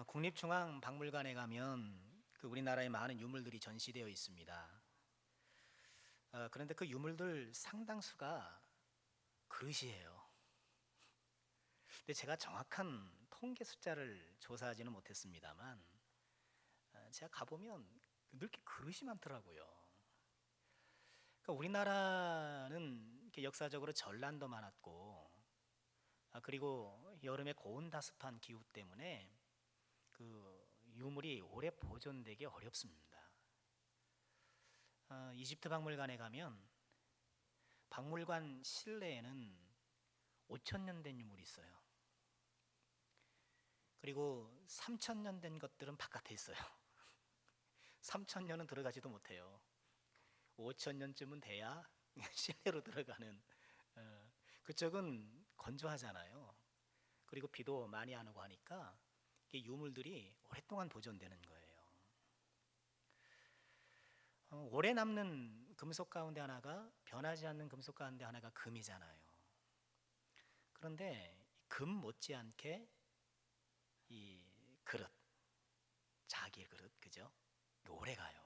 국립중앙박물관에 가면 우리나라의 많은 유물들이 전시되어 있습니다. 그런데 그 유물들 상당수가 그릇이에요. 근데 제가 정확한 통계 숫자를 조사하지는 못했습니다만, 제가 가보면 늘 이렇게 그릇이 많더라고요. 그러니까 우리나라는 이렇게 역사적으로 전란도 많았고, 그리고 여름에 고온다습한 기후 때문에 그 유물이 오래 보존되기 어렵습니다. 이집트 박물관에 가면 박물관 실내에는 5천 년 된 유물이 있어요. 그리고 3천 년 된 것들은 바깥에 있어요. 3천 년은 들어가지도 못해요. 5천 년쯤은 돼야 실내로 들어가는. 그쪽은 건조하잖아요. 그리고 비도 많이 안 오고 하니까 이게 유물들이 오랫동안 보존되는 거예요. 오래 남는 금속 가운데 하나가, 변하지 않는 금속 가운데 하나가 금이잖아요. 그런데 금 못지않게 이 그릇, 자기 그릇, 그죠? 오래 가요.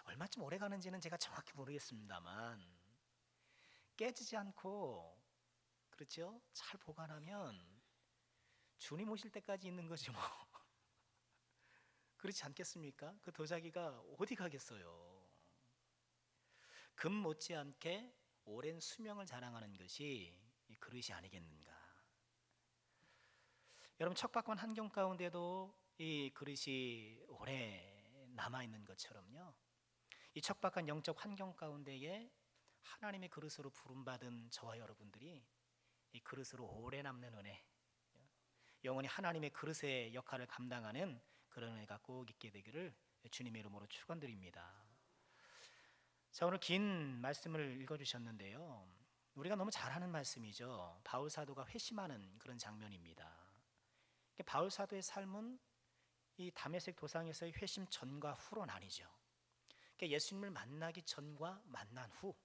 얼마쯤 오래 가는지는 제가 정확히 모르겠습니다만, 깨지지 않고, 그렇죠? 잘 보관하면 주님 오실 때까지 있는 거지 뭐. 그렇지 않겠습니까? 그 도자기가 어디 가겠어요? 금 못지않게 오랜 수명을 자랑하는 것이 이 그릇이 아니겠는가? 여러분, 척박한 환경 가운데도 이 그릇이 오래 남아있는 것처럼요, 이 척박한 영적 환경 가운데에 하나님의 그릇으로 부름받은 저와 여러분들이 이 그릇으로 오래 남는 은혜, 영원히 하나님의 그릇의 역할을 감당하는 그런 은혜가 꼭 있게 되기를 주님의 이름으로 축원드립니다. 자, 오늘 긴 말씀을 읽어주셨는데요, 우리가 너무 잘 아는 말씀이죠. 바울 사도가 회심하는 그런 장면입니다. 바울 사도의 삶은 이 다메섹 도상에서의 회심 전과 후로 나뉘죠. 예수님을 만나기 전과 만난 후.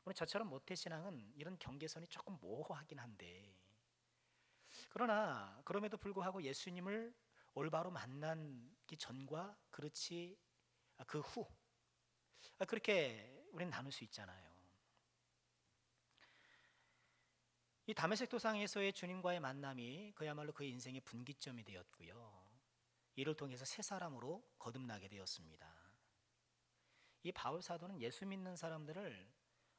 물론 저처럼 모태신앙은 이런 경계선이 조금 모호하긴 한데, 그러나 그럼에도 불구하고 예수님을 올바로 만나기 전과 그렇지 그 후, 그렇게 우리는 나눌 수 있잖아요. 이 다메섹 도상에서의 주님과의 만남이 그야말로 그의 인생의 분기점이 되었고요, 이를 통해서 새 사람으로 거듭나게 되었습니다. 이 바울 사도는 예수 믿는 사람들을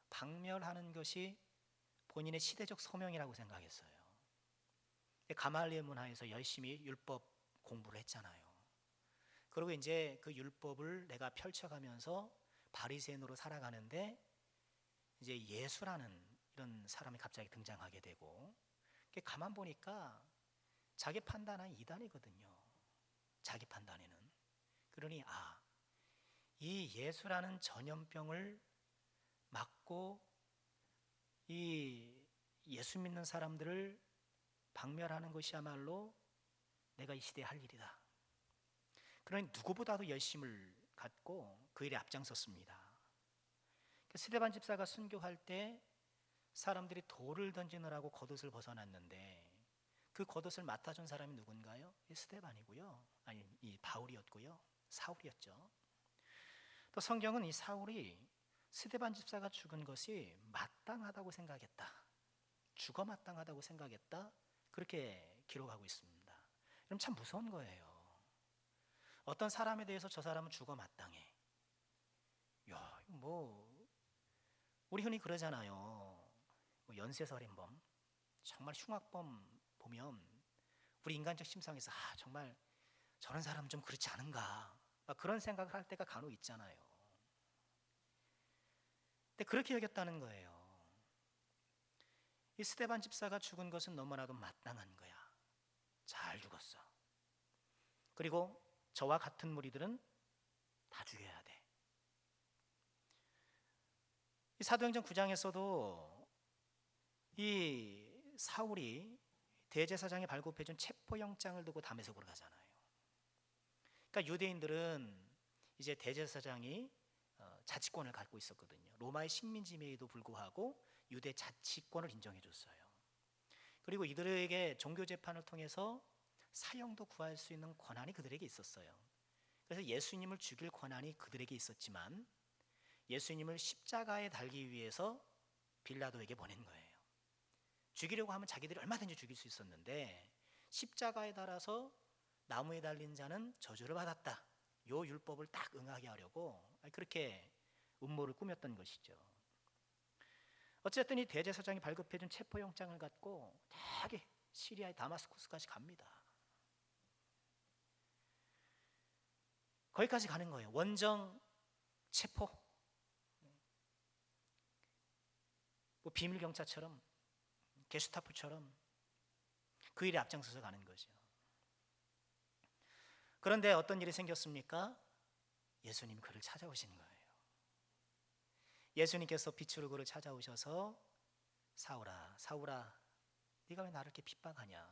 박멸하는 것이 본인의 시대적 소명이라고 생각했어요. 가말리엘 문화에서 열심히 율법 공부를 했잖아요. 그리고 이제 그 율법을 내가 펼쳐가면서 바리새인으로 살아가는데, 이제 예수라는 이런 사람이 갑자기 등장하게 되고, 가만 보니까 자기 판단은 이단이거든요. 자기 판단에는. 그러니 이 예수라는 전염병을 막고 이 예수 믿는 사람들을 박멸하는 것이야말로 내가 이 시대에 할 일이다. 그러니 누구보다도 열심을 갖고 그 일에 앞장섰습니다. 스데반 집사가 순교할 때 사람들이 돌을 던지느라고 겉옷을 벗어났는데, 그 겉옷을 맡아준 사람이 누군가요? 스데반이고요, 아니 이 바울이었고요, 사울이었죠. 또 성경은 이 사울이 스데반 집사가 죽은 것이 마땅하다고 생각했다, 죽어 마땅하다고 생각했다, 그렇게 기록하고 있습니다. 여러분, 참 무서운 거예요. 어떤 사람에 대해서 저 사람은 죽어 마땅해. 야, 우리 흔히 그러잖아요. 연쇄살인범, 정말 흉악범 보면 우리 인간적 심상에서 정말 저런 사람은 좀 그렇지 않은가, 그런 생각을 할 때가 간혹 있잖아요. 근데 그렇게 여겼다는 거예요. 이 스데반 집사가 죽은 것은 너무나도 마땅한 거야. 잘 죽었어. 그리고 저와 같은 무리들은 다 죽여야 돼. 이 사도행전 9장에서도 이 사울이 대제사장이 발급해준 체포영장을 두고 다메섹으로 가잖아요. 그러니까 유대인들은 이제 대제사장이 자치권을 갖고 있었거든요. 로마의 식민지임에도 불구하고 유대 자치권을 인정해 줬어요. 그리고 이들에게 종교 재판을 통해서 사형도 구할 수 있는 권한이 그들에게 있었어요. 그래서 예수님을 죽일 권한이 그들에게 있었지만 예수님을 십자가에 달기 위해서 빌라도에게 보낸 거예요. 죽이려고 하면 자기들이 얼마든지 죽일 수 있었는데 십자가에 달아서 나무에 달린 자는 저주를 받았다. 요 율법을 딱 응하게 하려고 그렇게 음모를 꾸몄던 것이죠. 어쨌든 이 대제사장이 발급해준 체포영장을 갖고 되게 시리아의 다마스쿠스까지 갑니다. 거기까지 가는 거예요. 원정 체포, 뭐 비밀 경찰처럼, 게슈타포처럼 그 일에 앞장서서 가는 거죠. 그런데 어떤 일이 생겼습니까? 예수님이 그를 찾아오신 거예요. 예수님께서 빛으로 그를 찾아오셔서 사울아, 사울아, 네가 왜 나를 이렇게 핍박하냐?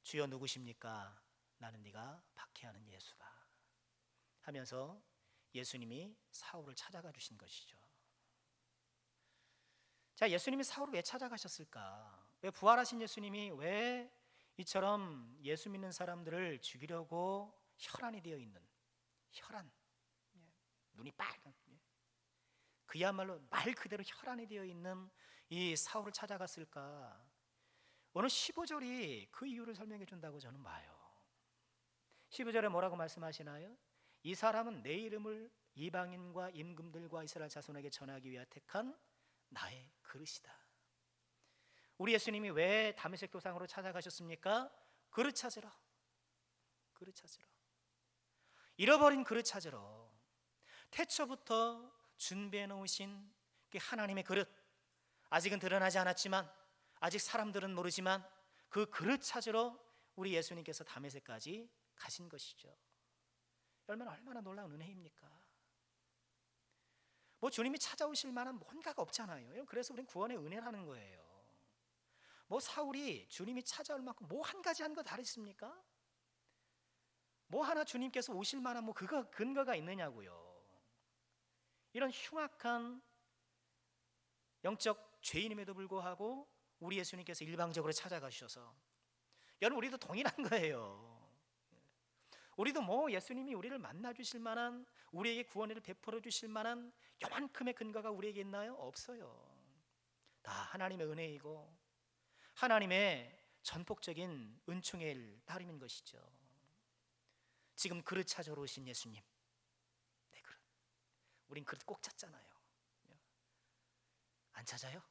주여 누구십니까? 나는 네가 박해하는 예수다 하면서 예수님이 사울을 찾아가 주신 것이죠. 자, 예수님이 사울을 왜 찾아가셨을까? 왜 부활하신 예수님이 왜 이처럼 예수 믿는 사람들을 죽이려고 혈안이 되어 있는, 혈안, 눈이 빨간, 그야말로 말 그대로 혈안이 되어 있는 이 사울을 찾아갔을까? 오늘 15절이 그 이유를 설명해 준다고 저는 봐요. 15절에 뭐라고 말씀하시나요? 이 사람은 내 이름을 이방인과 임금들과 이스라엘 자손에게 전하기 위해 택한 나의 그릇이다. 우리 예수님이 왜 다메섹 도상으로 찾아가셨습니까? 그릇 찾으러, 그릇 찾으러, 잃어버린 그릇 찾으러. 태초부터 준비해 놓으신 그 하나님의 그릇, 아직은 드러나지 않았지만, 아직 사람들은 모르지만 그 그릇 찾으러 우리 예수님께서 다메섹까지 가신 것이죠. 얼마나 놀라운 은혜입니까? 뭐 주님이 찾아오실 만한 뭔가가 없잖아요. 그래서 우리는 구원의 은혜라는 거예요. 뭐 사울이 주님이 찾아올 만큼 뭐 한 가지 한 거 다르십니까? 뭐 하나 주님께서 오실 만한 뭐 그거 근거가 있느냐고요. 이런 흉악한 영적 죄인임에도 불구하고 우리 예수님께서 일방적으로 찾아가셔서, 여러분 우리도 동일한 거예요. 우리도 뭐 예수님이 우리를 만나 주실 만한, 우리에게 구원을 베풀어 주실 만한 요만큼의 근거가 우리에게 있나요? 없어요. 다 하나님의 은혜이고 하나님의 전폭적인 은총의 일 따름인 것이죠. 지금 그릇 찾아러 오신 예수님, 내 그릇, 우린 그릇 꼭 찾잖아요. 안 찾아요?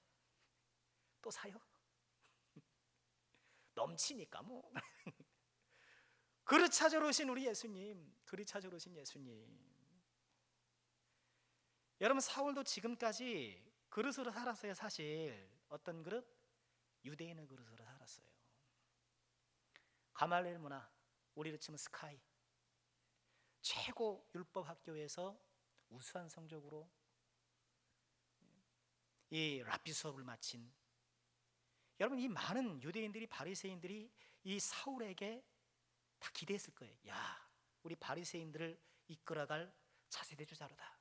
또 사요? 넘치니까 뭐. 그릇 찾아러 오신 우리 예수님, 그릇 찾아러 오신 예수님. 여러분 사울도 지금까지 그릇으로 살았어요. 사실 어떤 그릇? 유대인의 그릇으로 살았어요. 가말리엘 문화, 우리로 치면 스카이, 최고 율법 학교에서 우수한 성적으로 이 랍비 수업을 마친, 여러분 이 많은 유대인들이, 바리새인들이 이 사울에게 다 기대했을 거예요. 야, 우리 바리새인들을 이끌어갈 차세대 주자로다.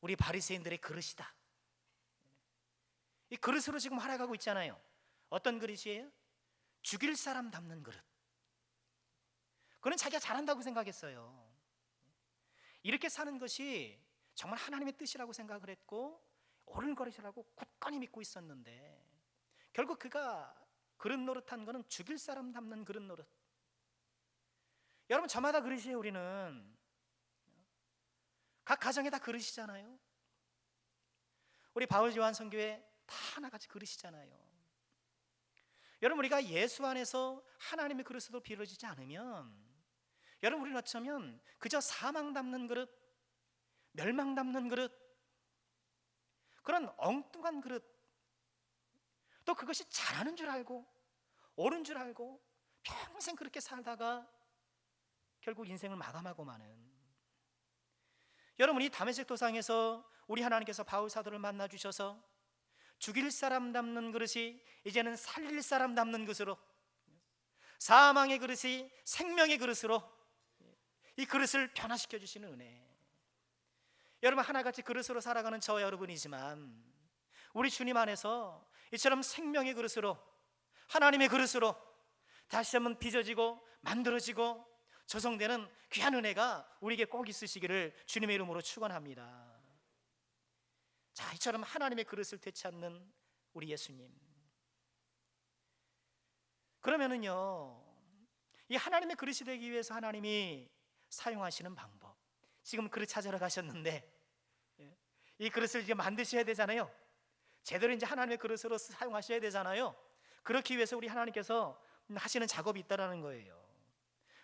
우리 바리새인들의 그릇이다. 이 그릇으로 지금 살아가고 있잖아요. 어떤 그릇이에요? 죽일 사람 담는 그릇. 그는 자기가 잘한다고 생각했어요. 이렇게 사는 것이 정말 하나님의 뜻이라고 생각을 했고 옳은 것이라고 굳건히 믿고 있었는데, 결국 그가 그릇 노릇한 거는 죽일 사람 담는 그릇 노릇. 여러분 저마다 그릇이에요. 우리는 각 가정에 다 그릇이잖아요. 우리 바울 요한 선교회 다 하나같이 그릇이잖아요. 여러분 우리가 예수 안에서 하나님의 그릇으로 비춰지지 않으면, 여러분 우리는 어쩌면 그저 사망 담는 그릇, 멸망 담는 그릇, 그런 엉뚱한 그릇, 또 그것이 잘하는 줄 알고 옳은 줄 알고 평생 그렇게 살다가 결국 인생을 마감하고 마는, 여러분 이 다메섹 도상에서 우리 하나님께서 바울 사도를 만나 주셔서 죽일 사람 담는 그릇이 이제는 살릴 사람 담는 그릇으로, 사망의 그릇이 생명의 그릇으로 이 그릇을 변화시켜 주시는 은혜. 여러분 하나같이 그릇으로 살아가는 저와 여러분이지만 우리 주님 안에서 이처럼 생명의 그릇으로, 하나님의 그릇으로, 다시 한번 빚어지고 만들어지고 조성되는 귀한 은혜가 우리에게 꼭 있으시기를 주님의 이름으로 축원합니다. 자, 이처럼 하나님의 그릇을 되찾는 우리 예수님. 그러면은요, 이 하나님의 그릇이 되기 위해서 하나님이 사용하시는 방법, 지금 그릇 찾으러 가셨는데 이 그릇을 이제 만드셔야 되잖아요. 제대로 이제 하나님의 그릇으로 사용하셔야 되잖아요. 그렇기 위해서 우리 하나님께서 하시는 작업이 있다라는 거예요.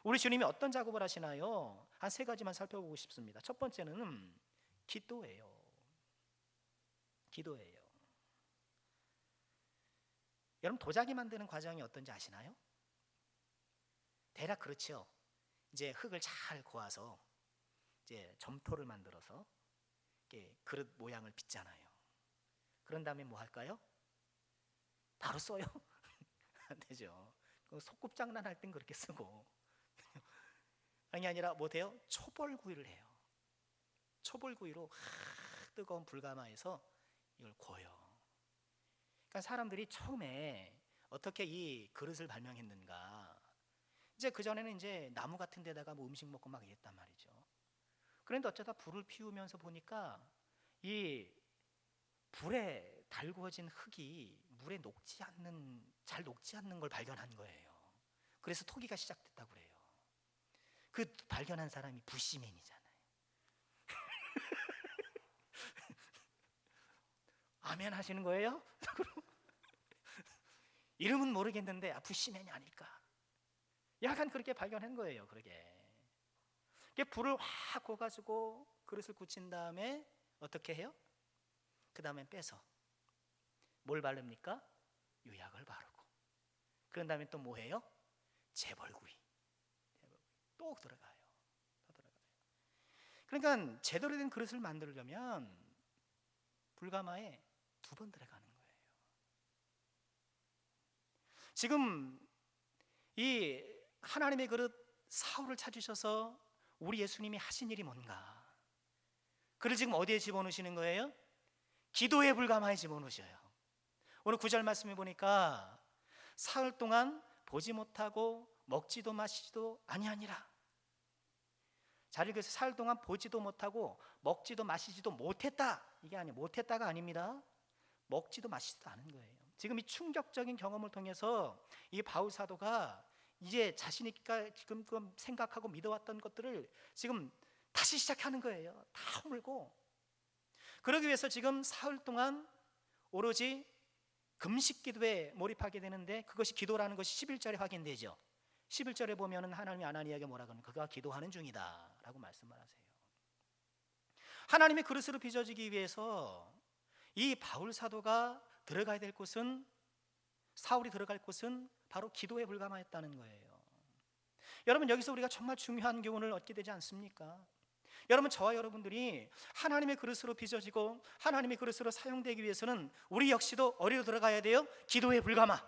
우리 주님이 어떤 작업을 하시나요? 한 3가지만 살펴보고 싶습니다. 첫 번째는 기도예요. 기도예요. 여러분, 도자기 만드는 과정이 어떤지 아시나요? 대략 그렇죠. 이제 흙을 잘 고아서 이제 점토를 만들어서 이렇게 그릇 모양을 빚잖아요. 그런 다음에 뭐 할까요? 바로 써요? 안 되죠. 소꿉장난 할 땐 그렇게 쓰고 아니 아니라 뭐 돼요? 초벌구이를 해요. 초벌구이로 뜨거운 불가마에서 이걸 구워요. 그러니까 사람들이 처음에 어떻게 이 그릇을 발명했는가? 이제 그 전에는 이제 나무 같은 데다가 뭐 음식 먹고 막 이랬단 말이죠. 그런데 어쩌다 불을 피우면서 보니까 이 불에 달구어진 흙이 물에 잘 녹지 않는 걸 발견한 거예요. 그래서 토기가 시작됐다고 그래요. 그 발견한 사람이 부시맨이잖아요. 아멘 하시는 거예요? 이름은 모르겠는데 부시맨이 아닐까? 약간 그렇게 발견한 거예요. 그러게 불을 확 고가지고 그릇을 굳힌 다음에 어떻게 해요? 그 다음에 빼서 뭘 바릅니까? 유약을 바르고, 그런 다음에 또 뭐 해요? 재벌구이 또 들어가요. 그러니까 제대로 된 그릇을 만들려면 불가마에 2번 들어가는 거예요. 지금 이 하나님의 그릇 사울을 찾으셔서 우리 예수님이 하신 일이 뭔가? 그를 지금 어디에 집어넣으시는 거예요? 기도의 불가마에 집어넣으셔요. 오늘 9절 말씀해 보니까 사흘 동안 보지 못하고 먹지도 마시지도 아니하니라. 잘 읽으세요. 사흘 동안 보지도 못하고 먹지도 마시지도 못했다. 이게 아니에요. 못했다가 아닙니다. 먹지도 마시지도 않은 거예요. 지금 이 충격적인 경험을 통해서 이 바울 사도가 이제 자신이 지금 생각하고 믿어왔던 것들을 지금 다시 시작하는 거예요. 다 허물고. 그러기 위해서 지금 사흘 동안 오로지 금식 기도에 몰입하게 되는데, 그것이 기도라는 것이 11절에 확인되죠. 11절에 보면은 하나님이 아나니아에게 뭐라 그러는, 그가 기도하는 중이다 라고 말씀을 하세요. 하나님의 그릇으로 빚어지기 위해서 이 바울 사도가 들어가야 될 곳은, 사울이 들어갈 곳은 바로 기도에 불과했다는 거예요. 여러분, 여기서 우리가 정말 중요한 교훈을 얻게 되지 않습니까? 여러분, 저와 여러분들이 하나님의 그릇으로 빚어지고 하나님의 그릇으로 사용되기 위해서는 우리 역시도 어디로 들어가야 돼요? 기도의 불가마.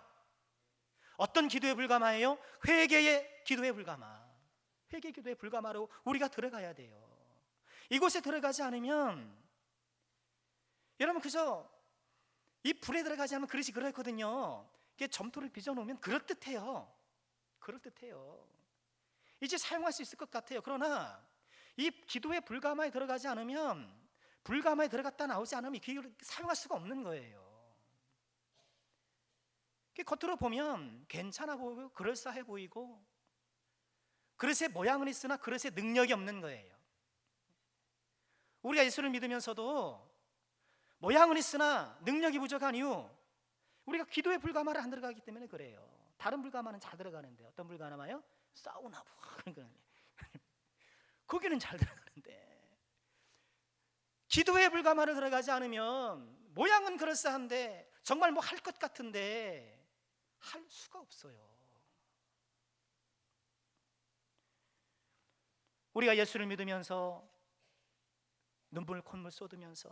어떤 기도의 불가마예요? 회개의 기도의 불가마. 회개 기도의 불가마로 우리가 들어가야 돼요. 이곳에 들어가지 않으면, 여러분, 그저 이 불에 들어가지 않으면 그릇이 그렇거든요. 이게 점토를 빚어놓으면 그럴듯해요. 이제 사용할 수 있을 것 같아요. 그러나 이 기도의 불가마에 들어가지 않으면, 불가마에 들어갔다 나오지 않으면 기도를 사용할 수가 없는 거예요. 겉으로 보면 괜찮아 보이고 그럴싸해 보이고 그릇의 모양은 있으나 그릇의 능력이 없는 거예요. 우리가 예수를 믿으면서도 모양은 있으나 능력이 부족한 이유, 우리가 기도의 불가마를 안 들어가기 때문에 그래요. 다른 불가마는 잘 들어가는데, 어떤 불가마요? 사우나 거기는 잘 들어가는데, 기도의 불가마를 들어가지 않으면 모양은 그럴싸한데 정말 뭐 할 것 같은데 할 수가 없어요. 우리가 예수를 믿으면서 눈물 콧물 쏟으면서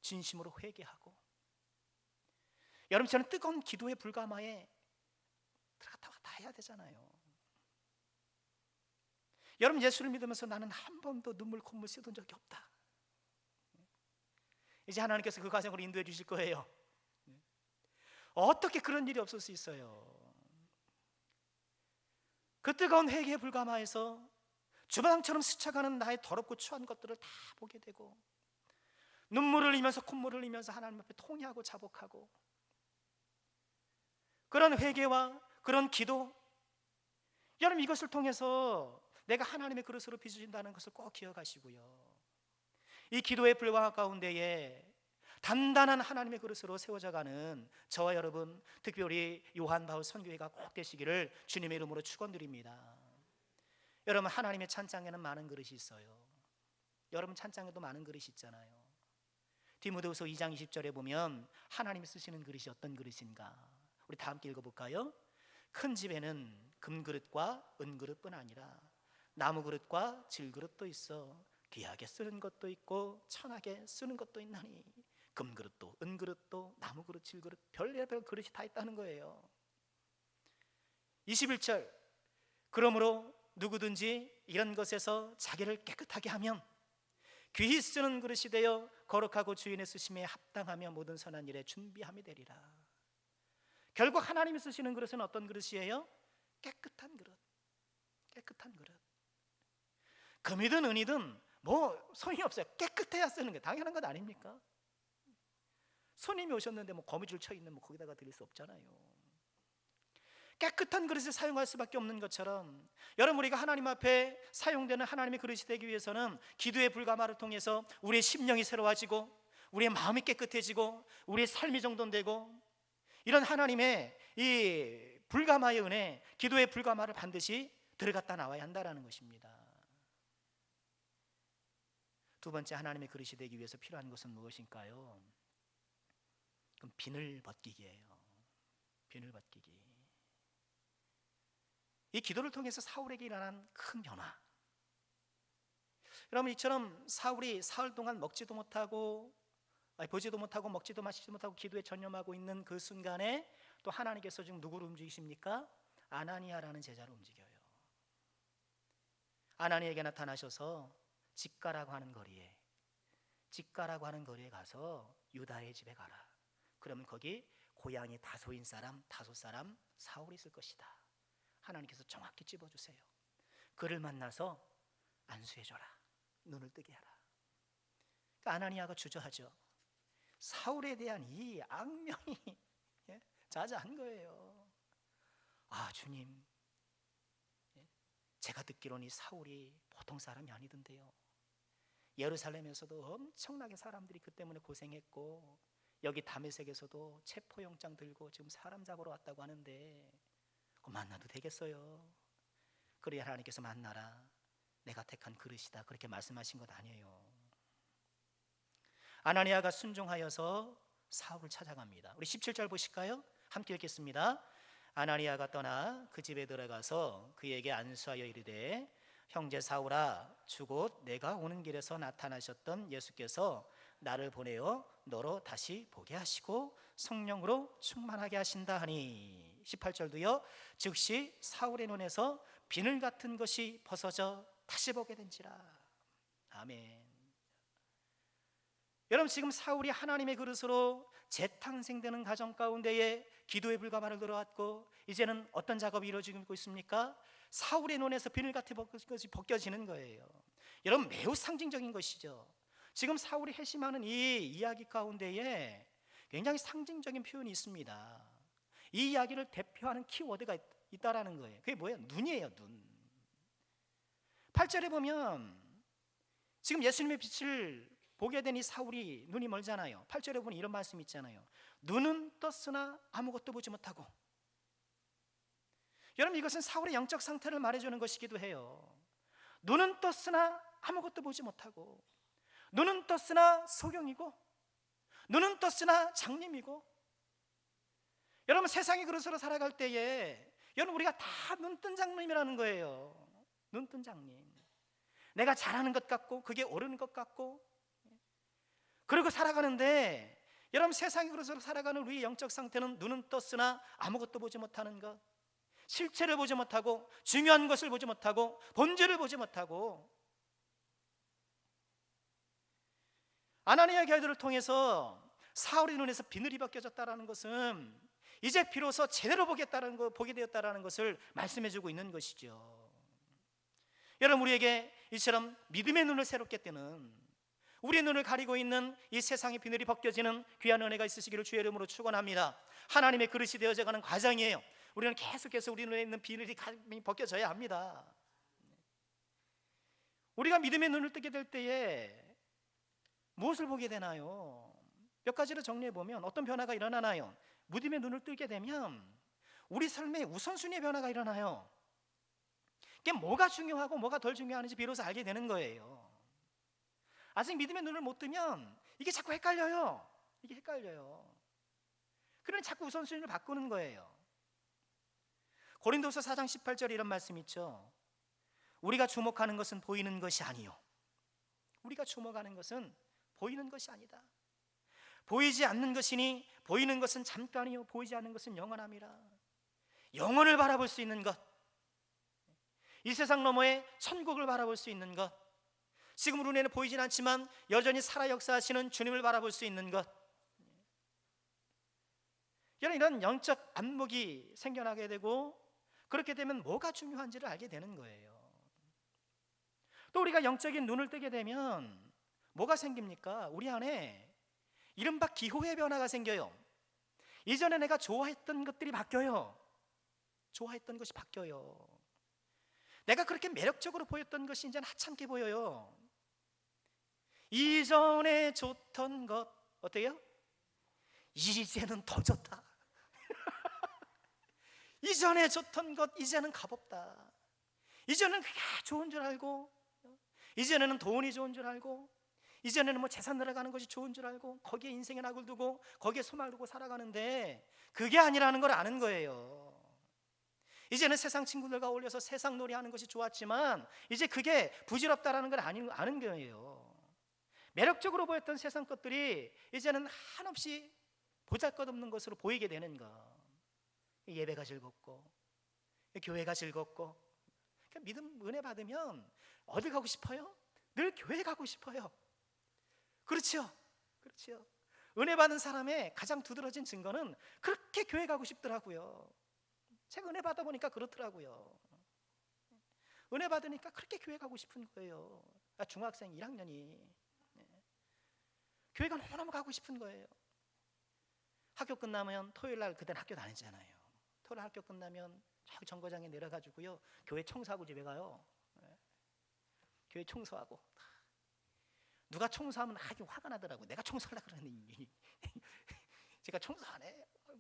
진심으로 회개하고, 여러분, 저는 뜨거운 기도의 불가마에 들어갔다 왔다 해야 되잖아요. 여러분, 예수를 믿으면서 나는 한 번도 눈물 콧물 쏟은 적이 없다. 이제 하나님께서 그 과정으로 인도해 주실 거예요. 어떻게 그런 일이 없을 수 있어요? 그 뜨거운 회개에 불감하여서 주마등처럼 스쳐가는 나의 더럽고 추한 것들을 다 보게 되고 눈물을 흘리면서 콧물을 흘리면서 하나님 앞에 통회하고 자복하고, 그런 회개와 그런 기도, 여러분 이것을 통해서 내가 하나님의 그릇으로 빚어진다는 것을 꼭 기억하시고요, 이 기도의 불광 가운데에 단단한 하나님의 그릇으로 세워져가는 저와 여러분, 특별히 요한 바울 선교회가 꼭 되시기를 주님의 이름으로 축원드립니다. 여러분, 하나님의 찬장에는 많은 그릇이 있어요. 여러분 찬장에도 많은 그릇이 있잖아요. 디모데후서 2장 20절에 보면 하나님이 쓰시는 그릇이 어떤 그릇인가, 우리 다 함께 읽어볼까요? 큰 집에는 금그릇과 은그릇뿐 아니라 나무 그릇과 질그릇도 있어 귀하게 쓰는 것도 있고 천하게 쓰는 것도 있나니, 금그릇도 은그릇도 나무그릇 질그릇 별의별 그릇이 다 있다는 거예요. 21절, 그러므로 누구든지 이런 것에서 자기를 깨끗하게 하면 귀히 쓰는 그릇이 되어 거룩하고 주인의 쓰심에 합당하며 모든 선한 일에 준비함이 되리라. 결국 하나님이 쓰시는 그릇은 어떤 그릇이에요? 깨끗한 그릇. 깨끗한 그릇. 금이든 은이든 뭐 소용이 없어요. 깨끗해야 쓰는 게 당연한 것 아닙니까? 손님이 오셨는데 뭐 거미줄 쳐 있는 뭐 거기다가 드릴 수 없잖아요. 깨끗한 그릇을 사용할 수밖에 없는 것처럼, 여러분 우리가 하나님 앞에 사용되는 하나님의 그릇이 되기 위해서는 기도의 불가마를 통해서 우리의 심령이 새로워지고 우리의 마음이 깨끗해지고 우리의 삶이 정돈되고, 이런 하나님의 이 불가마의 은혜, 기도의 불가마를 반드시 들어갔다 나와야 한다는 것입니다. 두 번째, 하나님의 그릇이 되기 위해서 필요한 것은 무엇일까요? 그럼 비늘 벗기기예요. 비늘 벗기기. 이 기도를 통해서 사울에게 일어난 큰 변화, 여러분 이처럼 사울이 사흘 동안 먹지도 못하고 보지도 못하고 먹지도 마시지도 못하고 기도에 전념하고 있는 그 순간에 또 하나님께서 지금 누구를 움직이십니까? 아나니아라는 제자를 움직여요. 아나니에게 나타나셔서 직가라고 하는 거리에 가서 유다의 집에 가라. 그러면 거기 고향이 다소인 사람, 다소 사람 사울이 있을 것이다. 하나님께서 정확히 찝어주세요. 그를 만나서 안수해줘라. 눈을 뜨게 하라. 그러니까 아나니아가 주저하죠. 사울에 대한 이 악명이 자자한 거예요. 아 주님, 제가 듣기로는 이 사울이 보통 사람이 아니던데요. 예루살렘에서도 엄청나게 사람들이 그 때문에 고생했고, 여기 다메섹에서도 체포영장 들고 지금 사람 잡으러 왔다고 하는데 만나도 되겠어요? 그래야 하나님께서 만나라, 내가 택한 그릇이다, 그렇게 말씀하신 것 아니에요. 아나니아가 순종하여서 사울을 찾아갑니다. 우리 17절 보실까요? 함께 읽겠습니다. 아나니아가 떠나 그 집에 들어가서 그에게 안수하여 이르되, 형제 사울아, 주곧 내가 오는 길에서 나타나셨던 예수께서 나를 보내어 너로 다시 보게 하시고 성령으로 충만하게 하신다 하니, 18절도요. 즉시 사울의 눈에서 비늘 같은 것이 벗어져 다시 보게 된지라. 아멘. 여러분 지금 사울이 하나님의 그릇으로 재탄생되는 가정 가운데에 기도의 불가마를 들어왔고, 이제는 어떤 작업이 이루어지고 있습니까? 사울의 눈에서 비늘 같은 것이 벗겨지는 거예요. 여러분 매우 상징적인 것이죠. 지금 사울이 회심하는 이 이야기 가운데에 굉장히 상징적인 표현이 있습니다. 이 이야기를 대표하는 키워드가 있다라는 거예요. 그게 뭐예요? 눈이에요. 눈. 8절에 보면 지금 예수님의 빛을 보게 된 이 사울이 눈이 멀잖아요. 8절에 보면 이런 말씀이 있잖아요. 눈은 떴으나 아무것도 보지 못하고. 여러분 이것은 사울의 영적 상태를 말해주는 것이기도 해요. 눈은 떴으나 아무것도 보지 못하고, 눈은 떴으나 소경이고, 눈은 떴으나 장님이고. 여러분 세상의 그릇으로 살아갈 때에 여러분 우리가 다 눈뜬 장님이라는 거예요. 눈뜬 장님. 내가 잘하는 것 같고 그게 옳은 것 같고 그러고 살아가는데, 여러분 세상의 그릇으로 살아가는 우리의 영적 상태는 눈은 떴으나 아무것도 보지 못하는 것, 실체를 보지 못하고 중요한 것을 보지 못하고 본질을 보지 못하고. 아나니아 교회들을 통해서 사울의 눈에서 비늘이 벗겨졌다라는 것은 이제 비로소 제대로 보게 되었다라는 것을 말씀해주고 있는 것이죠. 여러분, 우리에게 이처럼 믿음의 눈을 새롭게 뜨는, 우리의 눈을 가리고 있는 이 세상의 비늘이 벗겨지는 귀한 은혜가 있으시기를 주의 이름으로 축원합니다. 하나님의 그릇이 되어져가는 과정이에요. 우리는 계속해서 우리 눈에 있는 비늘이 벗겨져야 합니다. 우리가 믿음의 눈을 뜨게 될 때에 무엇을 보게 되나요? 몇 가지로 정리해 보면 어떤 변화가 일어나나요? 믿음의 눈을 뜨게 되면 우리 삶의 우선순위의 변화가 일어나요. 이게 뭐가 중요하고 뭐가 덜 중요한지 비로소 알게 되는 거예요. 아직 믿음의 눈을 못 뜨면 이게 자꾸 헷갈려요. 이게 헷갈려요. 그러니 자꾸 우선순위를 바꾸는 거예요. 고린도서 4장 18절에 이런 말씀 있죠. 우리가 주목하는 것은 보이는 것이 아니요, 우리가 주목하는 것은 보이는 것이 아니다. 보이지 않는 것이니 보이는 것은 잠깐이요 보이지 않는 것은 영원함이라. 영원을 바라볼 수 있는 것, 이 세상 너머의 천국을 바라볼 수 있는 것, 지금 우리 눈에는 보이진 않지만 여전히 살아 역사하시는 주님을 바라볼 수 있는 것, 이런 영적 안목이 생겨나게 되고, 그렇게 되면 뭐가 중요한지를 알게 되는 거예요. 또 우리가 영적인 눈을 뜨게 되면 뭐가 생깁니까? 우리 안에 이른바 기호의 변화가 생겨요. 이전에 내가 좋아했던 것들이 바뀌어요. 좋아했던 것이 바뀌어요. 내가 그렇게 매력적으로 보였던 것이 이제는 하찮게 보여요. 이전에 좋던 것 어때요? 이제는 더 좋다. 이전에 좋던 것 이제는 값없다. 이전에는 그게 좋은 줄 알고, 이전에는 돈이 좋은 줄 알고, 이전에는 뭐 재산 늘어가는 것이 좋은 줄 알고 거기에 인생의 낙을 두고 거기에 소망을 두고 살아가는데 그게 아니라는 걸 아는 거예요. 이제는 세상 친구들과 어울려서 세상 놀이하는 것이 좋았지만 이제 그게 부질없다라는 걸 아는 거예요. 매력적으로 보였던 세상 것들이 이제는 한없이 보잘것없는 것으로 보이게 되는 것. 예배가 즐겁고 교회가 즐겁고, 그러니까 믿음 은혜 받으면 어디 가고 싶어요? 늘 교회 가고 싶어요. 그렇죠? 그렇죠. 은혜 받은 사람의 가장 두드러진 증거는 그렇게 교회 가고 싶더라고요. 제가 은혜 받아 보니까 그렇더라고요. 은혜 받으니까 그렇게 교회 가고 싶은 거예요. 중학생 1학년이 교회가 너무너무 가고 싶은 거예요. 학교 끝나면 토요일 날 그때는 학교 다니잖아요. 토요일 학교 끝나면 저기 정거장에 내려가지고요 교회 청소하고 집에 가요. 교회 청소하고, 누가 청소하면 아주 화가 나더라고. 내가 청소하려고 그러니 제가 청소 안 해.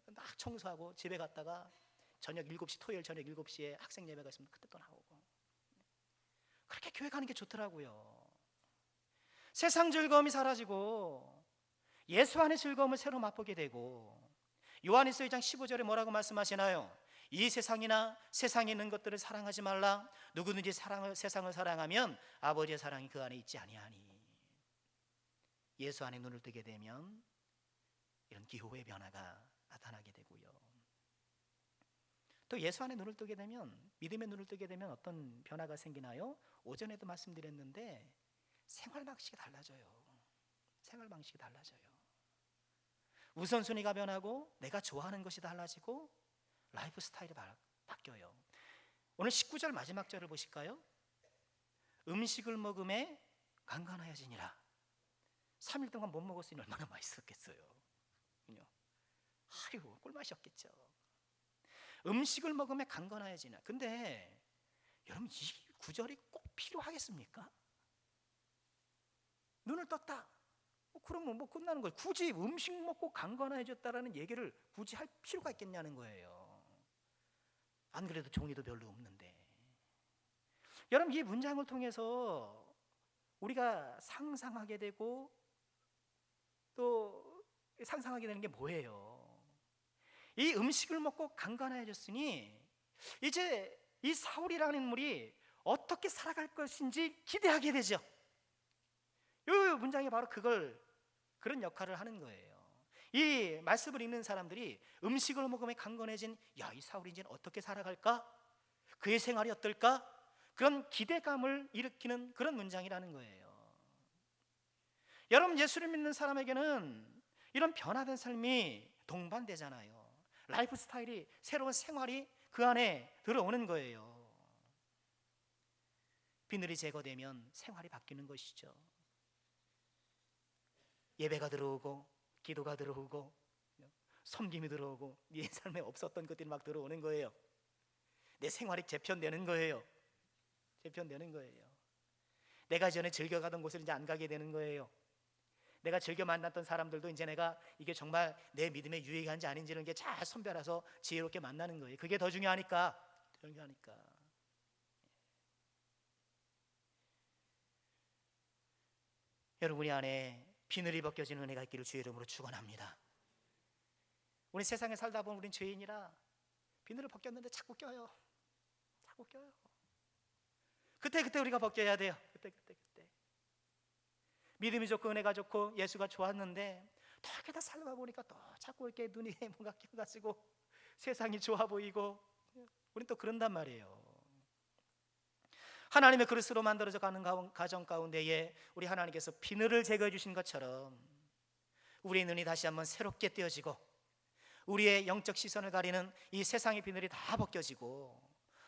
막 청소하고 집에 갔다가 저녁 7시, 토요일 저녁 7시에 학생 예배가 있으면 그때 또 나오고. 그렇게 교회 가는 게 좋더라고요. 세상 즐거움이 사라지고 예수 안의 즐거움을 새로 맛보게 되고, 요한일서 2장 15절에 뭐라고 말씀하시나요? 이 세상이나 세상에 있는 것들을 사랑하지 말라. 누구든지 세상을 사랑하면 아버지의 사랑이 그 안에 있지 아니하니. 예수 안에 눈을 뜨게 되면 이런 기호의 변화가 나타나게 되고요. 또 예수 안에 눈을 뜨게 되면, 믿음의 눈을 뜨게 되면 어떤 변화가 생기나요? 오전에도 말씀드렸는데 생활 방식이 달라져요. 생활 방식이 달라져요. 우선순위가 변하고 내가 좋아하는 것이 달라지고 라이프 스타일이 바뀌어요. 오늘 19절 마지막 절을 보실까요? 음식을 먹음에 강건하여지니라. 3일 동안 못 먹었으니 얼마나 맛있었겠어요. 아유, 꿀맛이었겠죠. 음식을 먹으면 강건하여지나. 근데 여러분, 이 구절이 꼭 필요하겠습니까? 눈을 떴다. 그러면 뭐 끝나는 거예요. 굳이 음식 먹고 강건해졌다라는 얘기를 굳이 할 필요가 있겠냐는 거예요. 안 그래도 종이도 별로 없는데. 여러분, 이 문장을 통해서 우리가 상상하게 되고 또 상상하게 되는 게 뭐예요? 이 음식을 먹고 강건해졌으니 이제 이 사울이라는 인물이 어떻게 살아갈 것인지 기대하게 되죠. 이 문장이 바로 그런 역할을 하는 거예요. 이 말씀을 읽는 사람들이 음식을 먹으면 강건해진 이 사울이 이제 어떻게 살아갈까? 그의 생활이 어떨까? 그런 기대감을 일으키는 그런 문장이라는 거예요. 여러분, 예수를 믿는 사람에게는 이런 변화된 삶이 동반되잖아요. 라이프 스타일이, 새로운 생활이 그 안에 들어오는 거예요. 비늘이 제거되면 생활이 바뀌는 것이죠. 예배가 들어오고, 기도가 들어오고, 섬김이 들어오고, 네 삶에 없었던 것들이 막 들어오는 거예요. 내 생활이 재편되는 거예요. 재편되는 거예요. 내가 전에 즐겨가던 곳을 이제 안 가게 되는 거예요. 내가 즐겨 만났던 사람들도 이제 내가 이게 정말 내 믿음에 유익한지 아닌지를 잘 선별해서 지혜롭게 만나는 거예요. 그게 더 중요하니까. 여러분이 안에 비늘이 벗겨지는 은혜가 있기를 주의 이름으로 축원합니다. 우리 세상에 살다 보면 우린 죄인이라 비늘을 벗겼는데 자꾸 껴요. 자꾸 껴요. 그때 우리가 벗겨야 돼요. 그때. 믿음이 좋고 은혜가 좋고 예수가 좋았는데 더 이렇게 다 살다 보니까 또 자꾸 이렇게 눈이 뭔가 껴가지고 세상이 좋아 보이고, 우린 또 그런단 말이에요. 하나님의 그릇으로 만들어져 가는 가정 가운데에 우리 하나님께서 비늘을 제거해 주신 것처럼 우리의 눈이 다시 한번 새롭게 띄어지고, 우리의 영적 시선을 가리는 이 세상의 비늘이 다 벗겨지고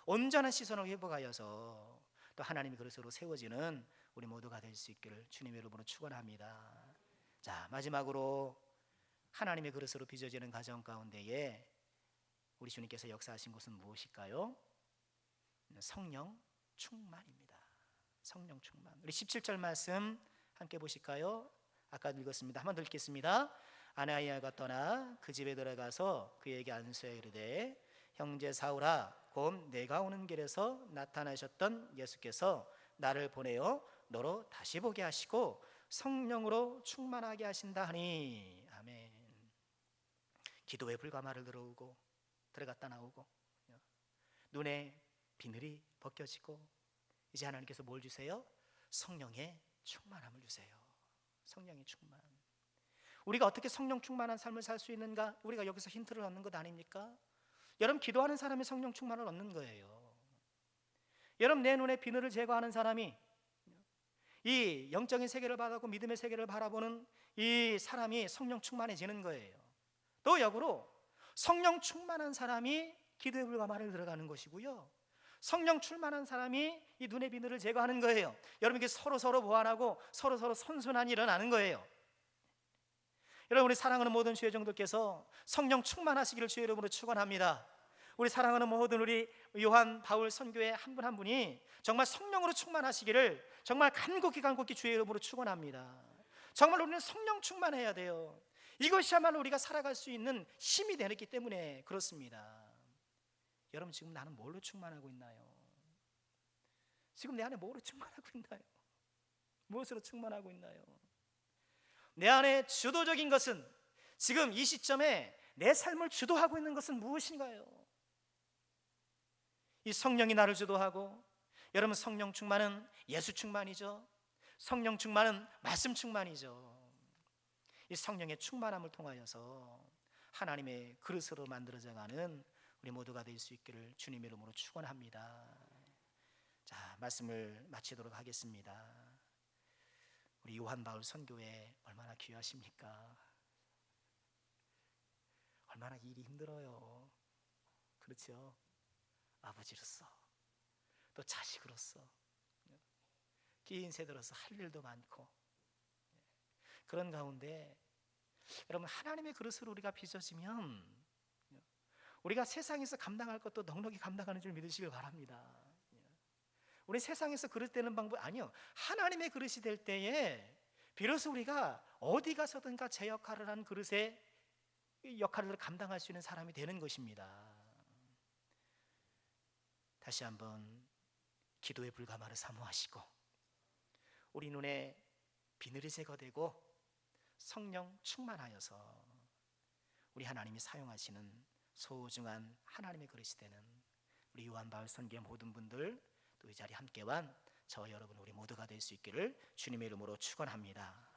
온전한 시선을 회복하여서 또 하나님의 그릇으로 세워지는 우리 모두가 될 수 있기를 주님의 이름으로 축원합니다. 자, 마지막으로 하나님의 그릇으로 빚어지는 가정 가운데에 우리 주님께서 역사하신 것은 무엇일까요? 성령 충만입니다. 성령 충만. 우리 17절 말씀 함께 보실까요? 아까 읽었습니다. 한번 더 읽겠습니다. 아나니아가 떠나 그 집에 들어가서 그에게 안수해 이르되, 형제 사울아, 곧 내가 오는 길에서 나타나셨던 예수께서 나를 보내어 너로 다시 보게 하시고 성령으로 충만하게 하신다 하니. 아멘. 기도에 불가마를 들어오고 들어갔다 나오고, 눈에 비늘이 벗겨지고, 이제 하나님께서 뭘 주세요? 성령의 충만함을 주세요. 성령의 충만. 우리가 어떻게 성령 충만한 삶을 살 수 있는가? 우리가 여기서 힌트를 얻는 것 아닙니까? 여러분, 기도하는 사람이 성령 충만을 얻는 거예요. 여러분, 내 눈에 비늘을 제거하는 사람이, 이 영적인 세계를 바라보고 믿음의 세계를 바라보는 이 사람이 성령 충만해지는 거예요. 또 역으로 성령 충만한 사람이 기도의 불가마를 들어가는 것이고요, 성령 충만한 사람이 이 눈의 비늘을 제거하는 거예요. 여러분, 이게 서로 보완하고 서로 선순환이 일어나는 거예요. 여러분, 우리 사랑하는 모든 주의 종들께서 성령 충만하시기를 주의 이름으로 축원합니다. 우리 사랑하는 모든 우리 요한, 바울 선교회 한 분 한 분이 정말 성령으로 충만하시기를 정말 간곡히 주의 이름으로 축원합니다. 정말 우리는 성령 충만해야 돼요. 이것이야말로 우리가 살아갈 수 있는 힘이 되기 때문에 그렇습니다. 여러분, 지금 나는 뭘로 충만하고 있나요? 지금 내 안에 뭐로 충만하고 있나요? 무엇으로 충만하고 있나요? 내 안에 주도적인 것은, 지금 이 시점에 내 삶을 주도하고 있는 것은 무엇인가요? 이 성령이 나를 주도하고, 여러분, 성령 충만은 예수 충만이죠. 성령 충만은 말씀 충만이죠. 이 성령의 충만함을 통하여서 하나님의 그릇으로 만들어져가는 우리 모두가 될 수 있기를 주님의 이름으로 축원합니다. 자, 말씀을 마치도록 하겠습니다. 우리 요한, 바울 선교회 얼마나 귀하십니까? 얼마나 일이 힘들어요. 그렇죠? 아버지로서, 또 자식으로서, 긴 세대로서 할 일도 많고, 그런 가운데 여러분, 하나님의 그릇으로 우리가 빚어지면 우리가 세상에서 감당할 것도 넉넉히 감당하는 줄 믿으시길 바랍니다. 우리 세상에서 그릇 되는 방법 아니요, 하나님의 그릇이 될 때에 비로소 우리가 어디 가서든가 제 역할을 한 그릇의 역할을 감당할 수 있는 사람이 되는 것입니다. 다시 한번 기도의 불가마를 사모하시고, 우리 눈에 비늘이 제거되고 성령 충만하여서 우리 하나님이 사용하시는 소중한 하나님의 그릇이 되는 우리 요한, 바울 선교의 모든 분들, 또 이 자리에 함께한 저와 여러분, 우리 모두가 될 수 있기를 주님의 이름으로 축원합니다.